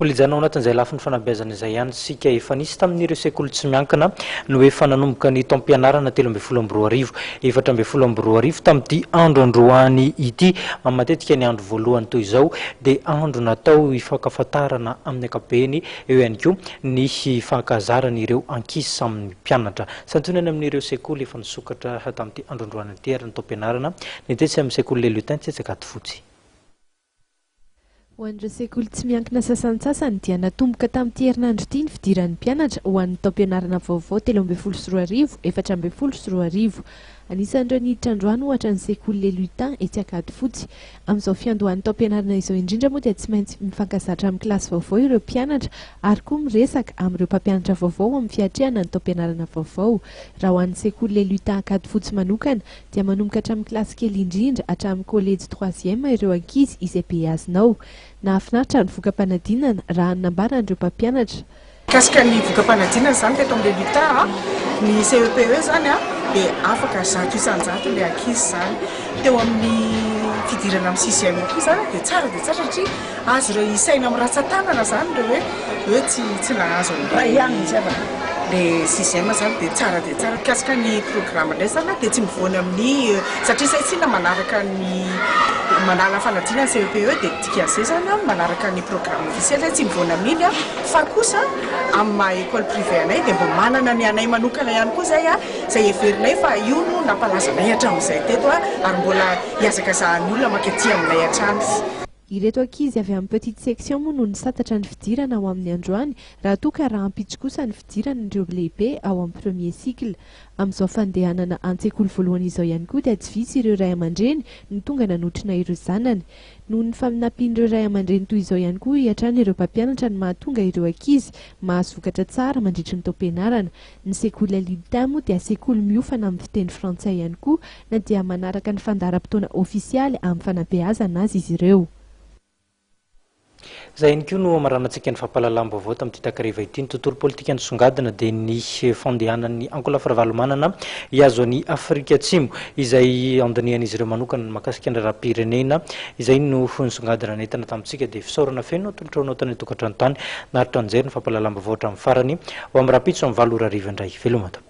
Polijanao anatin'izay lafiny fanabeazana izay ihany sika efa nisy tamin'ireo sekoly tsy miankina no efa nanomboka ny taom-pianarana 13 efatra amby folo amby roa arivo tamin'ity andro androany ity. Matetika ny andro voalohany toy izao dia andro natao hifankafantarana amin'ny ankapobeny eo ihany koa ny fankazarana ireo ankizy samy mpianatra. Santionany amin'ireo sekoly efa nisokatra tamin'ity andro androany ity ary ny taom-pianarana ny tetsy amin'ny sekoly Lutin tetsy Ankadifotsy. Ho an'ireo sekoly tsy miankina sasan-tsasany dia natomboka tamin'ity herinandro ity ny fidiran'ny mpianatra ho an'ny taom-pianarana vaovao 13 efatra amby folo sy roa arivo. Anisan'ireo niditra androany ohatra ny sekoly Lutin etsy Ankadifotsy. Amin'izao fiandohan'ny taom-pianarana izao indrindra moa dia tsy maintsy mifankazatra amin'ny kilasy vaovao ireo mpianatra ary koa miresaka amin'ireo mpampianatra vaovao amin'ny fiatrehana ny taom-pianarana vaovao. Raha ho an'ny sekoly Lutin Ankadifotsy manokana dia manomboka hatramin'ny kilasy kely indrindra hatramin'ny kolejy 3e ireo ankizy izay be azonao. Nahafinaritra ny vokam-panadinana raha nambaran'ireo mpampianatra. Kasika ny vokam-panadinana zany teto amin'ny Lutin ny CEPE zany dia afaka zato isan-jato ilay ankizy zany. Teo amin'ny fidirana amin'ny 6e koa zany dia tsara satria azo ireo isaina amin'ny ratsan-tanana zany ireo hoe tsy nahazo ihany le 6e zany dia tsara kasika ny programme indray zany dia tsy mivoana amin'ny satria tsina manaraka ny manala fanadinana CEPE dia tikazay zany manaraka ny programme officiel tsy mivoana amin'iny fa kosa amin'ny maha école privée anay dia mbo manana ny anay manokana ihany koa zay everinay fa io no nampalazanay hatramin'izay teto ary mbola hiazakazahan'ny olona mankety aminay hatrany. Ireto ankizy avy amin'ny petite section moa no nisatatra ny fidirana ao amin'ny androany raha toa ka raha ampitso kosa ny fidirana ireo lehibe ao amin'ny premier cycle. Amin'izao fandehanana an-tsekoly voalohany izao ihany koa dia tsy vitsy ireo ray aman-dreny no tonga nanotrina ireo zanany. Noho ny faminampin'ireo ray aman-dreny toy izao ihany koa hiatrany ireo mpampianatra ny mahatonga ireo ankizy mahazo vokatra tsara mandritra ny taom-pianarana. Ny sekoly Lutin moa dia sekoly miofana amin'ny fiteny frantsay ihany koa na dia manaraka ny fandaharam-potoana ofisialy amin'ny fanabeazana azy izy ireo. Zay ihany koa no amaranantsika ny fampahalalam-baovao tamin'ity takariva ity ny tontolo politika nisongadina dia ny fandehanan'ny ankola-faravalomanana hiazo an'i Afrika Atsimo izay andinian'izy ireo manokana mahakasika ny rahapirenena izay no nisongadina netana tamintsika dia fisaorana feno atolotrao tany tokantrano tany naharitra anjery ny fampahalalam-baovao hatramin'ny farany ho amin'ny rapitso amin'ny 7 ora arivo indray velomata.